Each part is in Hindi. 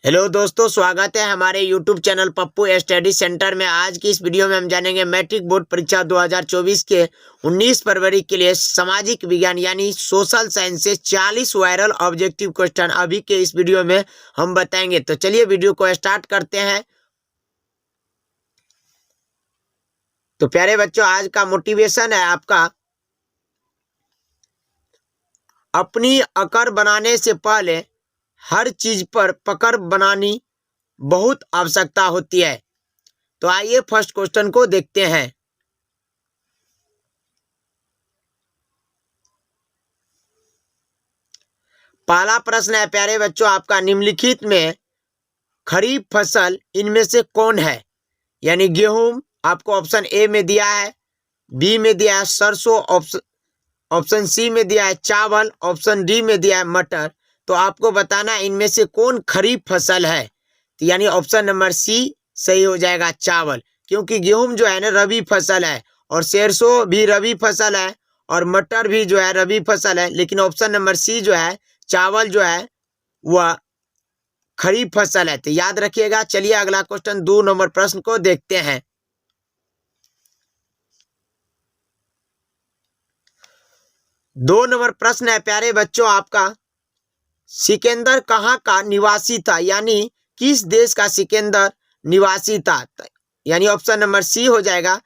हेलो दोस्तों, स्वागत है हमारे YouTube channel Pappu study centre में। आज की इस वीडियो में हम जानेंगे मैट्रिक बोर्ड परीक्षा 2024 के 19 फरवरी के लिए सामाजिक विज्ञान यानी सोशल साइंस से 40 वायरल ऑब्जेक्टिव क्वेश्चन अभी के इस वीडियो में हम बताएंगे। तो चलिए वीडियो को स्टार्ट करते हैं। तो प्यारे बच्चों, आज का मोटिवेशन है आपका, अपनी अकड़ बनाने से पहले हर चीज पर पकड़ बनानी बहुत आवश्यकता होती है। तो आइए फर्स्ट क्वेश्चन को देखते हैं। पहला प्रश्न है प्यारे बच्चों आपका, निम्नलिखित में खरीफ फसल इनमें से कौन है? यानी गेहूं आपको ऑप्शन ए में दिया है, बी में दिया है सरसों, ऑप्शन सी में दिया है चावल, ऑप्शन डी में दिया है मटर। तो आपको बताना इनमें से कौन खरीफ फसल है। तो यानी ऑप्शन नंबर सी सही हो जाएगा, चावल, क्योंकि गेहूं जो है ना रबी फसल है और सरसों भी रबी फसल है और मटर भी जो है रबी फसल है। लेकिन ऑप्शन नंबर सी जो है चावल जो है वह खरीफ फसल है। तो याद रखिएगा। चलिए अगला क्वेश्चन 2 नंबर प्रश्न को देखते हैं। 2 नंबर प्रश्न है प्यारे बच्चों आपका, सिकंदर कहाँ का निवासी था? यानी किस देश का सिकंदर निवासी था? यानी ऑप्शन नंबर सी हो जाएगा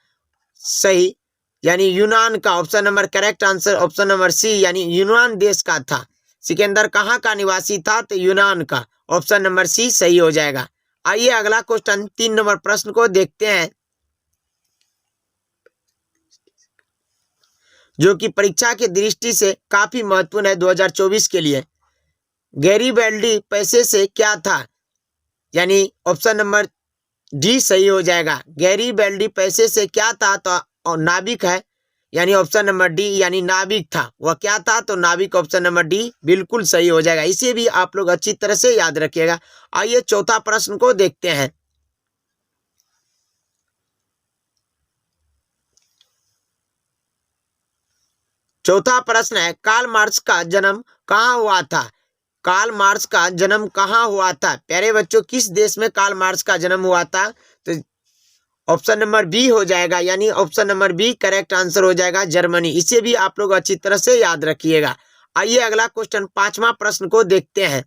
सही, यानी यूनान का। Option number correct answer option number C, यानी यूनान देश का था। सिकंदर कहाँ का निवासी था? तो यूनान का। ऑप्शन नंबर सी सही हो जाएगा। आइए अगला क्वेश्चन 3 नंबर प्रश्न को देखते हैं, जो कि परीक्षा की दृष्टि से काफी महत्वपूर्ण है 2024 के लिए। गैरीबैल्डी पैसे से क्या था? यानी ऑप्शन नंबर डी सही हो जाएगा। गैरीबैल्डी पैसे से क्या था? तो और नाविक है, यानी ऑप्शन नंबर डी, यानी नाविक था। वह क्या था? तो नाविक। ऑप्शन नंबर डी बिल्कुल सही हो जाएगा। इसे भी आप लोग अच्छी तरह से याद रखिएगा। आइए चौथा प्रश्न को देखते हैं। चौथा प्रश्न है, कार्ल मार्क्स का जन्म कहाँ हुआ था? कार्ल मार्क्स का जन्म कहाँ हुआ था? प्यारे बच्चों, किस देश में कार्ल मार्क्स का जन्म हुआ था? तो ऑप्शन नंबर बी हो जाएगा, यानी option number B correct answer हो जाएगा, जर्मनी। इसे भी आप लोग अच्छी तरह से याद रखिएगा। आइए अगला क्वेश्चन 5वां प्रश्न को देखते हैं।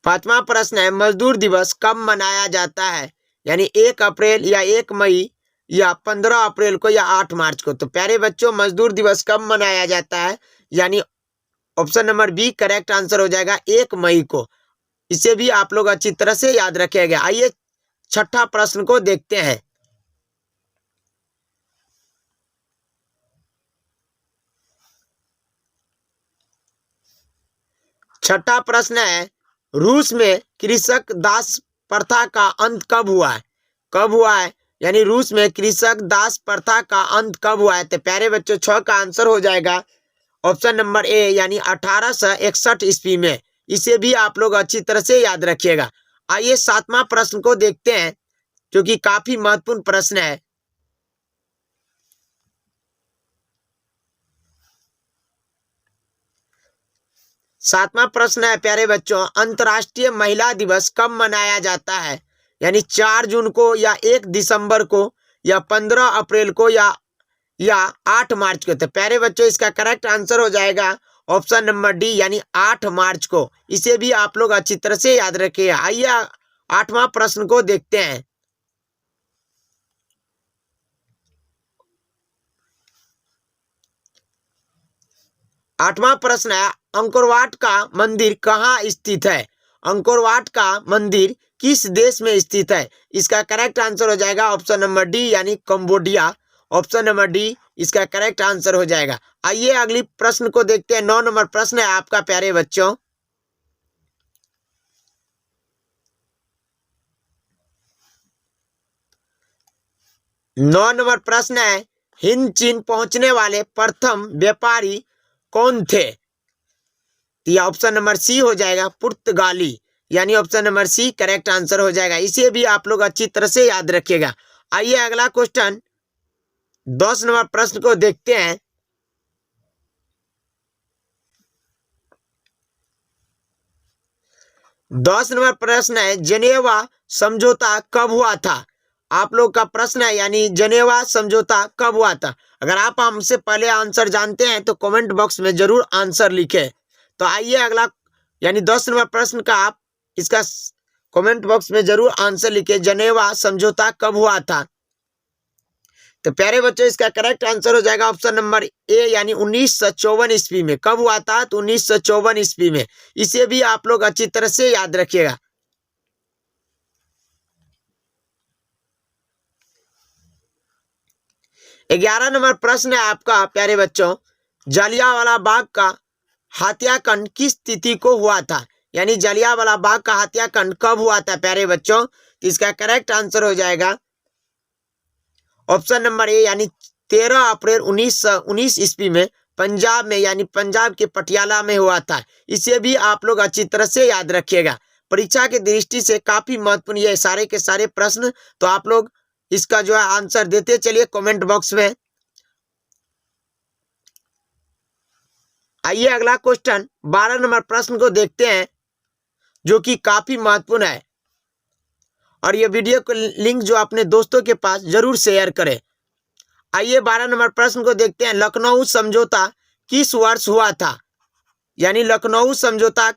पांचवा प्रश्न है, मजदूर दिवस कब मनाया जाता है? यानी 1 अप्रैल या 1 मई या 15 अप्रैल को या 8 मार्च को। तो प्यारे बच्चों, मजदूर दिवस कब मनाया जाता है? यानी option number B correct answer हो जाएगा, 1 मई को। इसे भी आप लोग अच्छी तरह से याद रखेंगे। आइए छठा प्रश्न को देखते हैं। छठा प्रश्न है, रूस में कृषक दास प्रथा का अंत कब हुआ है? कब हुआ है? यानी रूस में कृषक दास प्रथा का अंत कब हुआ है? तो प्यारे बच्चों 6 का आंसर हो जाएगा ऑप्शन नंबर ए, यानी 1861 ईस्वी में। इसे भी आप लोग अच्छी तरह से याद रखिएगा। आइए 7वां प्रश्न को देखते हैं, जो कि काफी महत्वपूर्ण प्रश्न है। सातवां प्रश्न है प्यारे बच्चों, अंतर्राष्ट्रीय महिला दिवस कब मनाया जाता है? यानी 4 जून को या 1 दिसंबर को या 15 अप्रैल को या 8 मार्च को। तो प्यारे बच्चों, इसका करेक्ट आंसर हो जाएगा ऑप्शन नंबर डी, यानी 8 मार्च को। इसे भी आप लोग अच्छी तरह से याद रखिए। आइए 8वां प्रश्न को देखते हैं। 8वां प्रश्न है, अंकोरवाट का मंदिर कहाँ स्थित है? अंकोरवाट का मंदिर किस देश में स्थित है? इसका करेक्ट आंसर हो जाएगा ऑप्शन नंबर डी, यानी कंबोडिया। ऑप्शन नंबर डी इसका करेक्ट आंसर हो जाएगा। आइए अगली प्रश्न को देखते हैं। 9 नंबर प्रश्न है आपका प्यारे बच्चों, नौ नंबर प्रश्न है, हिंद चीन पहुंचने वाले प्रथम व्यापारी कौन थे? तो ऑप्शन नंबर सी हो जाएगा, पुर्तगाली, यानी option number C correct answer हो जाएगा। इसे भी आप लोग अच्छी तरह से याद रखिएगा। आइए अगला क्वेश्चन 10 नंबर प्रश्न को देखते हैं। दस नंबर प्रश्न है, जेनेवा समझौता कब हुआ था? आप लोग का प्रश्न है, यानी जेनेवा समझौता कब हुआ था? अगर आप हमसे पहले आंसर जानते हैं तो कमेंट बॉक्स में जरूर आंसर लिखें। तो आइए अगला, यानी 10 नंबर प्रश्न का आप इसका कमेंट बॉक्स में जरूर आंसर लिखें, जेनेवा समझौता कब हुआ था? तो प्यारे बच्चों, इसका करेक्ट आंसर हो जाएगा ऑप्शन नंबर ए, यानी 1954 ईस्वी में। कब हुआ था? तो 1954 ईस्वी में। इसे भी आप लोग अच्छी तरह से याद रखिएगा। 11 नंबर प्रश्न है आपका प्यारे बच्चों, जलियांवाला बाग का हत्याकांड किस तिथि को हुआ था? यानी जलियांवाला बाग का हत्याकांड कब हुआ था प्यारे बच्चों? तो इसका करेक्ट आंसर हो जाएगा ऑप्शन नंबर ए, यानी 13 अप्रैल 1919 ईस्वी में पंजाब में, यानी पंजाब के पटियाला में हुआ था। इसे भी आप लोग अच्छी तरह से याद रखिएगा। परीक्षा की दृष्टि से काफी महत्वपूर्ण ये सारे के सारे प्रश्न, तो आप लोग इसका जो है आंसर देते चलिए कमेंट बॉक्स में। आइए अगला क्वेश्चन 12 नंबर प्रश्न को देखते हैं, जो कि काफी महत्वपूर्ण है। और ये वीडियो को लिंक जो अपने दोस्तों के पास जरूर शेयर करें। आइए 12 नंबर प्रश्न को देखते हैं, लखनऊ समझौता किस वर्ष हुआ था? यानी लखनऊ समझौता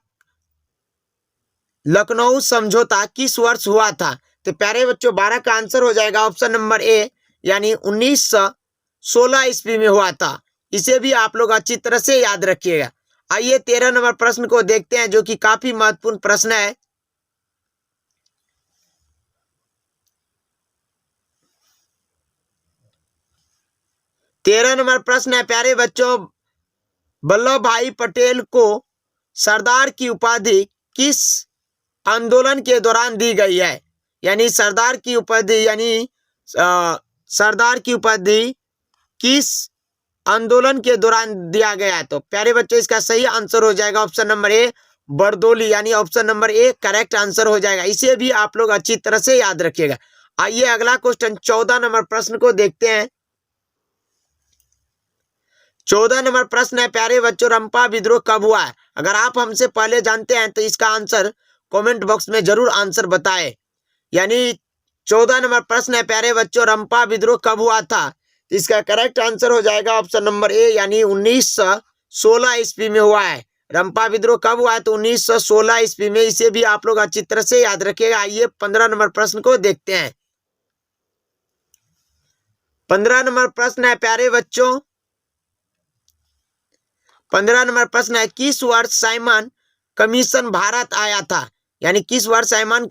किस वर्ष हुआ था? तो प्यारे बच्चों, 12 का आंसर हो जाएगा ऑप्शन नंबर ए, यानी 1916 ईस्वी में हुआ था। इसे भी आप लोग अच्छी तरह से याद रखिएगा। आइए 13 नंबर प्रश्न को देखते हैं, जो कि काफी महत्वपूर्ण प्रश्न है। तेरह नंबर प्रश्न है प्यारे बच्चों, वल्लभ भाई पटेल को सरदार की उपाधि किस आंदोलन के दौरान दी गई है? यानी सरदार की उपाधि किस आंदोलन के दौरान दिया गया है? तो प्यारे बच्चों, इसका सही आंसर हो जाएगा ऑप्शन नंबर ए, बरदोली, यानी option number A correct answer हो जाएगा। इसे भी आप लोग अच्छी तरह से याद रखिएगा। आइए अगला क्वेश्चन 14 नंबर प्रश्न को देखते हैं। 14 नंबर प्रश्न है प्यारे बच्चों, रंपा विद्रोह कब हुआ है? अगर आप हमसे पहले जानते हैं तो इसका आंसर कमेंट बॉक्स में जरूर आंसर बताएं। यानी 14 नंबर प्रश्न है प्यारे बच्चों, रंपा विद्रोह कब हुआ था? तो इसका करेक्ट आंसर हो जाएगा ऑप्शन नंबर ए, यानी 1916 ईस्वी में हुआ है। रंपा विद्रोह कब हुआ है? तो 1916 ईस्वी में। इसे भी आप लोग अच्छी तरह से याद रखिएगा। आइए 15 नंबर प्रश्न को देखते हैं। 15 नंबर प्रश्न है प्यारे बच्चों, 15 नंबर प्रश्न है, किस वर्ष साइमन कमीशन भारत आया था? यानी किस वर्ष साइमन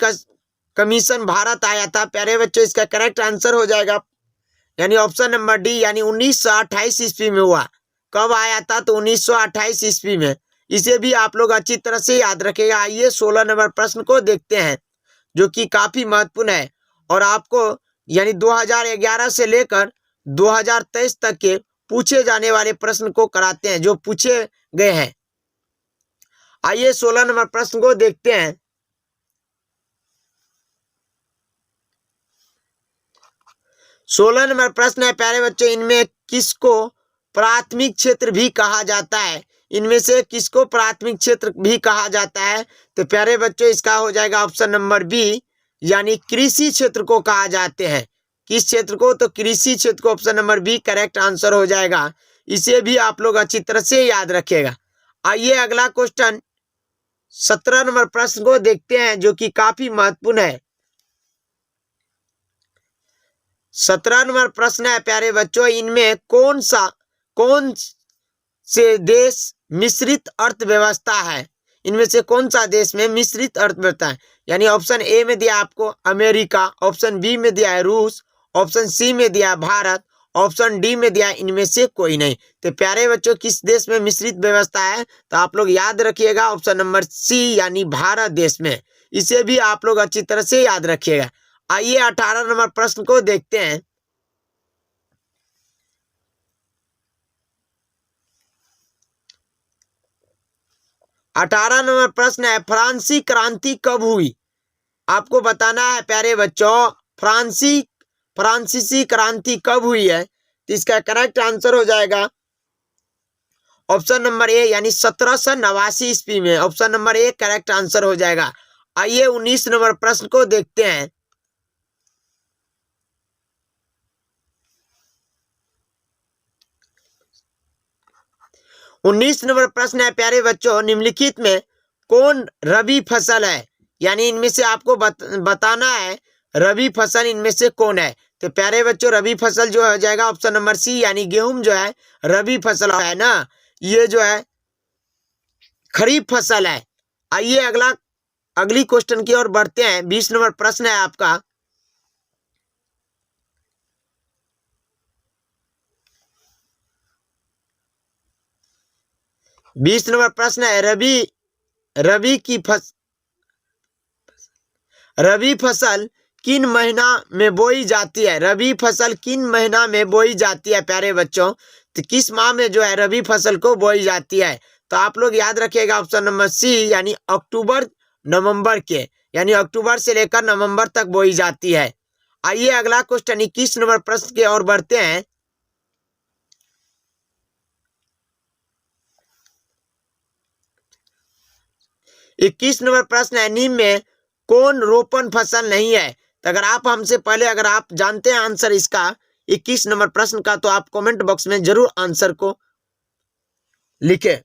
कमीशन भारत आया था? प्यारे बच्चों, इसका करेक्ट आंसर हो जाएगा यानी ऑप्शन नंबर डी, यानी 1928 ईस्वी में हुआ। कब आया था? तो 1928 ईस्वी में। इसे भी आप लोग अच्छी तरह से याद रखेगा। आइए 16 नंबर प्रश्न को देखते हैं, जो कि काफी महत्वपूर्ण है और आपको यानी 2011 से लेकर 2023 तक के पूछे जाने वाले प्रश्न को कराते हैं, जो पूछे गए हैं। आइए 16 नंबर प्रश्न को देखते हैं। सोलह नंबर प्रश्न है प्यारे बच्चों, इनमें किसको प्राथमिक क्षेत्र भी कहा जाता है? इनमें से किसको प्राथमिक क्षेत्र भी कहा जाता है? तो प्यारे बच्चों, इसका हो जाएगा ऑप्शन नंबर बी, यानी कृषि क्षेत्र को कहा जाते हैं। किस क्षेत्र को? तो कृषि क्षेत्र को। Option number B correct answer हो जाएगा। इसे भी आप लोग अच्छी तरह से याद रखिएगा। आइए अगला क्वेश्चन 17 नंबर प्रश्न को देखते हैं, जो कि काफी महत्वपूर्ण है। 17 नंबर प्रश्न है प्यारे बच्चों, इनमें कौन से देश मिश्रित अर्थव्यवस्था है? इनमें से कौन सा देश में मिश्रित अर्थव्यवस्था है? यानी ऑप्शन ए में दिया आपको अमेरिका, ऑप्शन बी में दिया है रूस, ऑप्शन सी में दिया है भारत, ऑप्शन डी में दिया है इनमें से कोई नहीं। तो प्यारे बच्चों, किस देश में मिश्रित व्यवस्था है? तो आप लोग याद रखिएगा ऑप्शन नंबर सी, यानी भारत देश में। इसे भी आप लोग अच्छी तरह से याद रखिएगा। आइए 18 नंबर प्रश्न को देखते हैं। 18 नंबर प्रश्न है, फ्रांसीसी क्रांति कब हुई? आपको बताना है प्यारे बच्चों, फ्रांसीसी क्रांति कब हुई है? तो इसका करेक्ट आंसर हो जाएगा ऑप्शन नंबर ए यानी 1789 ईस्वी में। Option number A correct answer हो जाएगा। आइए 19 नंबर प्रश्न को देखते हैं। 19 नंबर प्रश्न है प्यारे बच्चों, निम्नलिखित में कौन रबी फसल है? यानी इनमें से आपको बताना है रबी फसल इनमें से कौन है। तो प्यारे बच्चों रबी फसल जो हो जाएगा ऑप्शन नंबर सी यानी गेहूं जो है रबी फसल है ना, ये जो है खरीफ फसल है। आइए अगली क्वेश्चन की ओर बढ़ते हैं। 20 नंबर प्रश्न है आपका। बीस नंबर प्रश्न है रबी फसल किन महीना में बोई जाती है? रबी फसल किन महीना में बोई जाती है प्यारे बच्चों? तो किस माह में जो है रबी फसल को बोई जाती है? तो आप लोग याद रखिएगा ऑप्शन नंबर सी यानी अक्टूबर नवंबर के, यानी अक्टूबर से लेकर नवंबर तक बोई जाती है। आइए अगला क्वेश्चन 21 नंबर प्रश्न की ओर बढ़ते हैं। 21 नंबर प्रश्न है निम्न में कौन रोपण फसल नहीं है? तो अगर आप हमसे पहले अगर आप जानते हैं आंसर इसका 21 नंबर प्रश्न का, तो आप कमेंट बॉक्स में जरूर आंसर को लिखे।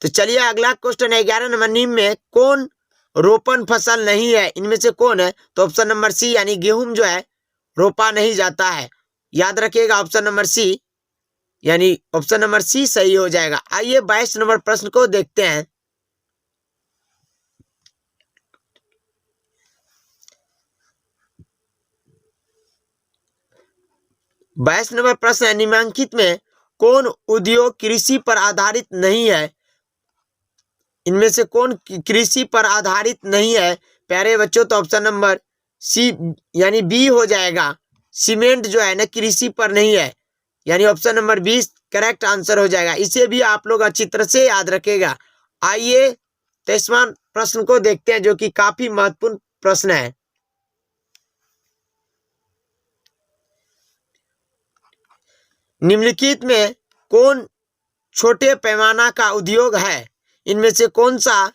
तो चलिए अगला क्वेश्चन है 11 नंबर, निम्न में कौन रोपण फसल नहीं है? इनमें से कौन है? तो ऑप्शन नंबर सी यानी गेहूं जो है रोपा नहीं जाता है। याद रखिएगा ऑप्शन नंबर सी यानी ऑप्शन नंबर सी सही हो जाएगा। आइए 22 नंबर प्रश्न को देखते हैं। 22 नंबर प्रश्न है निम्नलिखित में कौन उद्योग कृषि पर आधारित नहीं है? इनमें से कौन कृषि पर आधारित नहीं है प्यारे बच्चों? तो ऑप्शन नंबर सी यानी बी हो जाएगा। सीमेंट जो है ना कृषि पर नहीं है, यानी ऑप्शन नंबर 20 करेक्ट आंसर हो जाएगा। इसे भी आप लोग अच्छी तरह से याद रखेगा। आइए 23वां प्रश्न को देखते हैं जो कि काफी महत्वपूर्ण प्रश्न है। निम्नलिखित में कौन छोटे पैमाना का उद्योग है? इनमें से कौन सा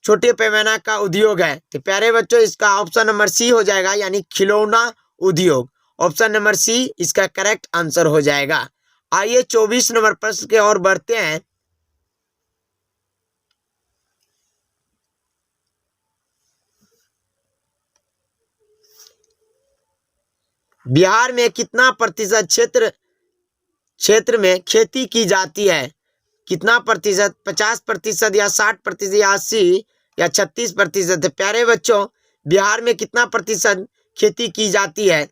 छोटे पैमाना का उद्योग है? तो प्यारे बच्चों इसका ऑप्शन नंबर सी हो जाएगा यानी खिलौना उद्योग। ऑप्शन नंबर सी इसका करेक्ट आंसर हो जाएगा। आइए 24 नंबर प्रश्न के ओर बढ़ते हैं। बिहार में कितना प्रतिशत क्षेत्र में खेती की जाती है? कितना प्रतिशत? 50% या 60% या 80 या 36%? प्यारे बच्चों बिहार में कितना प्रतिशत खेती की जाती है?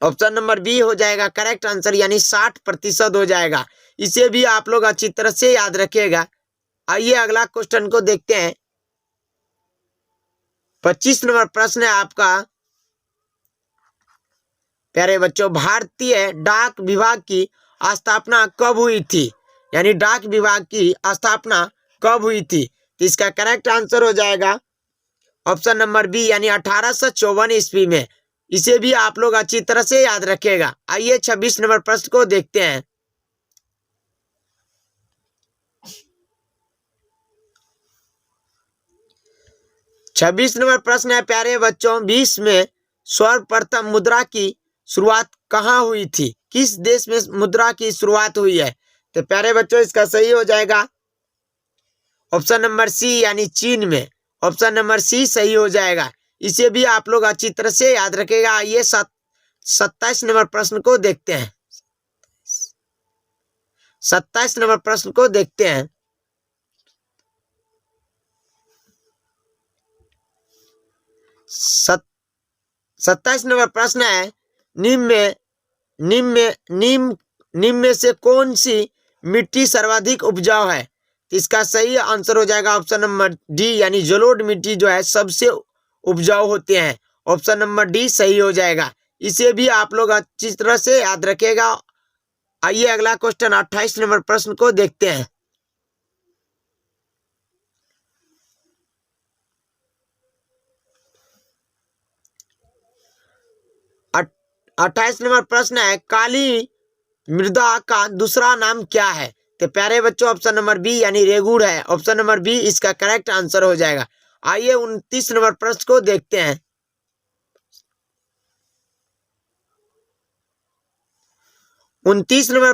ऑप्शन नंबर बी हो जाएगा करेक्ट आंसर यानी 60% हो जाएगा। इसे भी आप लोग अच्छी तरह से याद रखिएगा। आइए अगला क्वेश्चन को देखते हैं। 25 नंबर प्रश्न है आपका प्यारे बच्चों, भारतीय डाक विभाग की स्थापना कब हुई थी? यानी डाक विभाग की स्थापना कब हुई थी? तो इसका करेक्ट आंसर हो जाएगा ऑप्शन नंबर बी यानी 1854 ईस्वी में। इसे भी आप लोग अच्छी तरह से याद रखिएगा। आइए 26 नंबर प्रश्न को देखते हैं। 26 नंबर प्रश्न है प्यारे बच्चों, 20 में सर्वप्रथम मुद्रा की शुरुआत कहाँ हुई थी? किस देश में मुद्रा की शुरुआत हुई है? तो प्यारे बच्चों इसका सही हो जाएगा ऑप्शन नंबर सी यानी चीन में। ऑप्शन नंबर सी सही हो जाएगा। इसे भी आप लोग अच्छी तरह से याद रखेगा। आइए 27 नंबर प्रश्न को देखते हैं। 27 नंबर प्रश्न को देखते हैं। 27 नंबर प्रश्न है निम्न में से कौन सी मिट्टी सर्वाधिक उपजाऊ है? तो इसका सही आंसर हो जाएगा ऑप्शन नंबर डी यानी जलोढ़ मिट्टी जो है सबसे उपजाऊ होते हैं। ऑप्शन नंबर डी सही हो जाएगा। इसे भी आप लोग अच्छी तरह से याद रखेगा। आइए अगला क्वेश्चन 28 नंबर प्रश्न को देखते हैं। 28 28 नंबर प्रश्न है, काली मृदा का दूसरा नाम क्या है? तो प्यारे बच्चों ऑप्शन नंबर बी यानी रेगुड़ है। ऑप्शन नंबर बी इसका करेक्ट आंसर हो जाएगा। आइए 29 नंबर प्रश्न को देखते हैं। 29 नंबर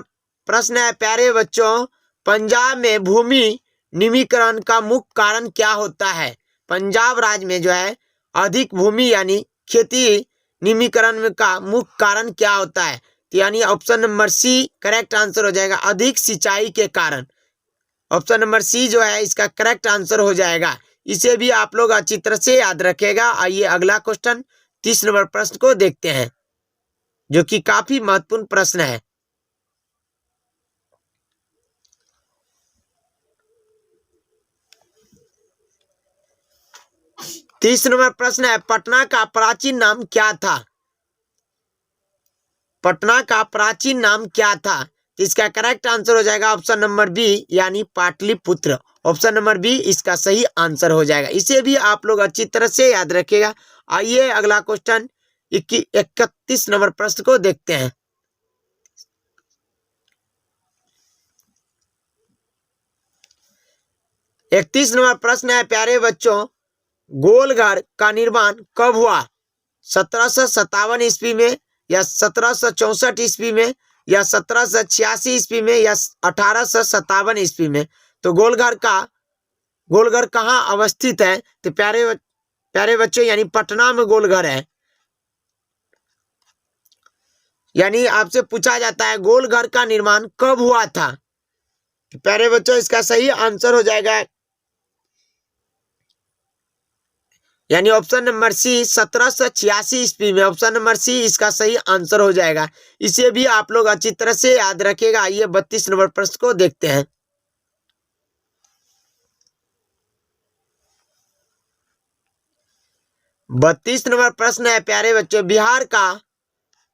प्रश्न है, प्यारे बच्चों पंजाब में भूमि निमीकरण का मुख्य कारण क्या होता है? पंजाब राज्य में जो है अधिक भूमि यानी खेती निमीकरण का मुख्य कारण क्या होता है? तो यानी option number C correct answer हो जाएगा, अधिक सिंचाई के कारण। ऑप्शन नंबर सी जो है इसका करेक्ट आंसर हो जाएगा। इसे भी आप लोग अच्छी तरह से याद रखेगा। आइए अगला क्वेश्चन 30 नंबर प्रश्न को देखते हैं, जो कि काफी महत्वपूर्ण प्रश्न है। तीस नंबर प्रश्न है, पटना का प्राचीन नाम क्या था? पटना का प्राचीन नाम क्या था? तो इसका करेक्ट आंसर हो जाएगा ऑप्शन नंबर बी यानी पाटलिपुत्र। ऑप्शन नंबर बी इसका सही आंसर हो जाएगा। इसे भी आप लोग अच्छी तरह से याद रखिएगा। आइए अगला क्वेश्चन 31 नंबर प्रश्न को देखते हैं। इकतीस नंबर प्रश्न है, प्यारे बच्चों गोलघर का निर्माण कब हुआ? 1757 ईस्वी में या 1764 ईस्वी में या 1786 ईस्वी में या 1857 ईस्वी में? तो गोलघर कहाँ अवस्थित है? तो प्यारे बच्चों यानी पटना में गोलघर है। यानी आपसे पूछा जाता है गोलघर का निर्माण कब हुआ था? तो प्यारे बच्चों इसका सही आंसर हो जाएगा यानी ऑप्शन नंबर सी 1786 ईस्वी में। ऑप्शन नंबर सी इसका सही आंसर हो जाएगा। इसे भी आप लोग अच्छी तरह से याद रखिएगा। आइए 32 नंबर प्रश्न को देखते हैं। बत्तीस नंबर प्रश्न है, प्यारे बच्चों बिहार का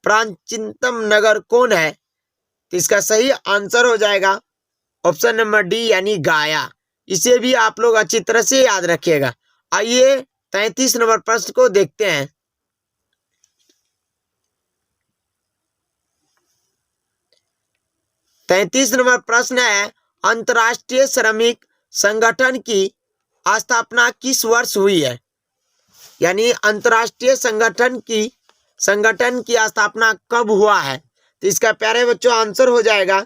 प्राचीनतम नगर कौन है? तो इसका सही आंसर हो जाएगा ऑप्शन नंबर डी यानी गया। इसे भी आप लोग अच्छी तरह से याद रखिएगा। आइए 33 नंबर प्रश्न को देखते हैं। 33 नंबर प्रश्न है, अंतर्राष्ट्रीय श्रमिक संगठन की स्थापना किस वर्ष हुई है? यानी अंतर्राष्ट्रीय संगठन की स्थापना कब हुआ है? तो इसका प्यारे बच्चों आंसर हो जाएगा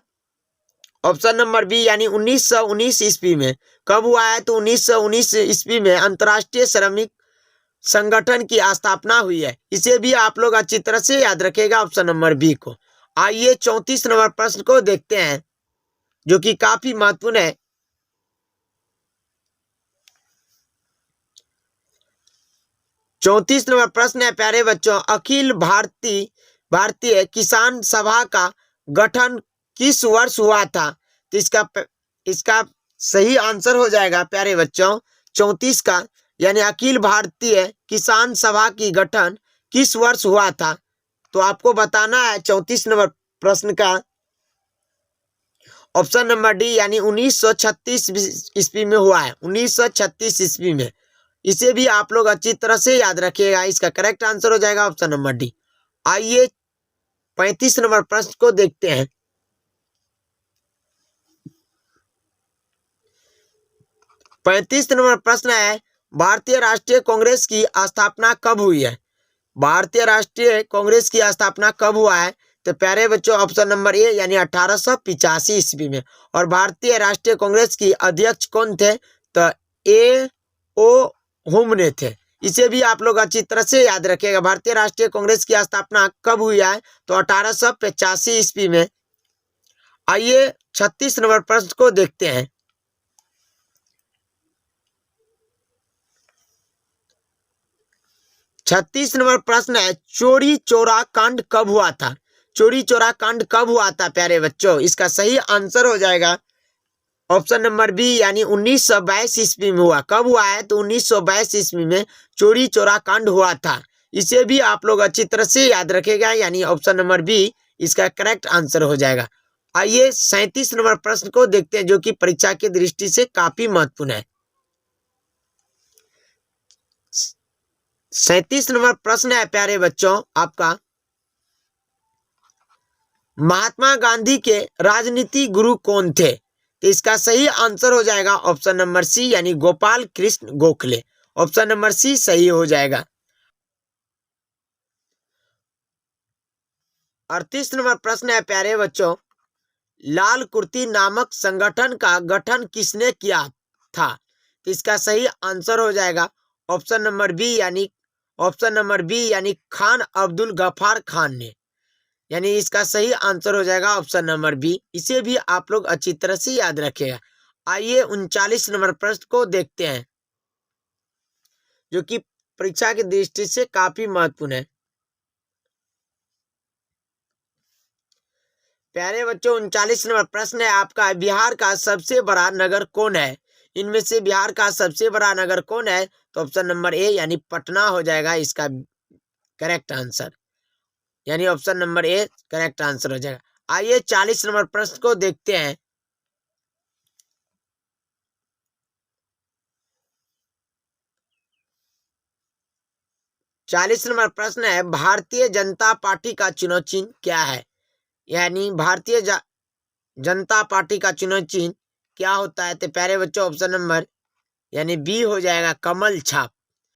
ऑप्शन नंबर बी यानी 1919 ईस्वी में। कब हुआ है? तो 1919 ईस्वी में अंतर्राष्ट्रीय श्रमिक संगठन की स्थापना हुई है। इसे भी आप लोग अच्छी तरह से याद रखेगा ऑप्शन नंबर बी को। आइए 34 नंबर प्रश्न को देखते हैं, जो कि काफी महत्वपूर्ण है। चौंतीस नंबर प्रश्न है, प्यारे बच्चों अखिल भारतीय किसान सभा का गठन किस वर्ष हुआ था? तो इसका सही आंसर हो जाएगा प्यारे बच्चों 34 का यानी अखिल भारतीय किसान सभा की गठन किस वर्ष हुआ था? तो आपको बताना है 34 नंबर प्रश्न का ऑप्शन नंबर डी यानी 1936 ईस्वी में हुआ है। 1936 ईस्वी में। इसे भी आप लोग अच्छी तरह से याद रखिएगा। इसका करेक्ट आंसर हो जाएगा ऑप्शन नंबर डी। आइए 35 नंबर प्रश्न को देखते हैं। 35 नंबर प्रश्न है, भारतीय राष्ट्रीय कांग्रेस की स्थापना कब हुई है? भारतीय राष्ट्रीय कांग्रेस की स्थापना कब हुआ है? तो प्यारे बच्चों ऑप्शन नंबर ए यानी 1885 ईस्वी में। और भारतीय राष्ट्रीय कांग्रेस की अध्यक्ष कौन थे? तो ए ओ हुमने थे। इसे भी आप लोग अच्छी तरह से याद रखिएगा। भारतीय राष्ट्रीय कांग्रेस की स्थापना कब हुई है? तो 1885 ईस्वी में। आइए 36 नंबर प्रश्न को देखते हैं। 36 नंबर प्रश्न है, चोरी चौरा कांड कब हुआ था? चोरी चौरा कांड कब हुआ था प्यारे बच्चों? इसका सही आंसर हो जाएगा ऑप्शन नंबर बी यानी 1922 ईस्वी में हुआ। कब हुआ है? तो 1922 ईस्वी में चोरी चौरा कांड हुआ था। इसे भी आप लोग अच्छी तरह से याद रखेगा यानी ऑप्शन नंबर बी इसका करेक्ट आंसर हो जाएगा। आइए 37 नंबर प्रश्न को देखते हैं, जो कि परीक्षा की दृष्टि से काफी महत्वपूर्ण है। 37 नंबर प्रश्न है प्यारे बच्चों आपका, महात्मा गांधी के राजनीति गुरु कौन थे? तो इसका सही आंसर हो जाएगा ऑप्शन नंबर सी यानी Gopal Krishna Gokhale. Option number C सही हो जाएगा। 38 नंबर प्रश्न है प्यारे बच्चों, लाल कुर्ती नामक संगठन का गठन किसने किया था? तो इसका सही आंसर हो जाएगा ऑप्शन नंबर बी यानी खान अब्दुल गफ्फार खान ने। यानी इसका सही आंसर हो जाएगा ऑप्शन नंबर बी। इसे भी आप लोग अच्छी तरह से याद रखिएगा। आइए 39 नंबर प्रश्न को देखते हैं, जो कि परीक्षा की दृष्टि से काफी महत्वपूर्ण है। प्यारे बच्चों 39 नंबर प्रश्न है आपका, बिहार का सबसे बड़ा नगर कौन है? इनमें से बिहार का सबसे बड़ा नगर कौन है? तो ऑप्शन नंबर ए यानी पटना हो जाएगा इसका करेक्ट आंसर। यानी option number A correct answer हो जाएगा। आइए 40 नंबर प्रश्न को देखते हैं। 40 नंबर प्रश्न है, भारतीय जनता पार्टी का चुनाव चिन्ह क्या है? यानी भारतीय जनता पार्टी का चुनाव चिन्ह क्या होता है? तो प्यारे बच्चों ऑप्शन नंबर यानी बी हो जाएगा कमल छाप।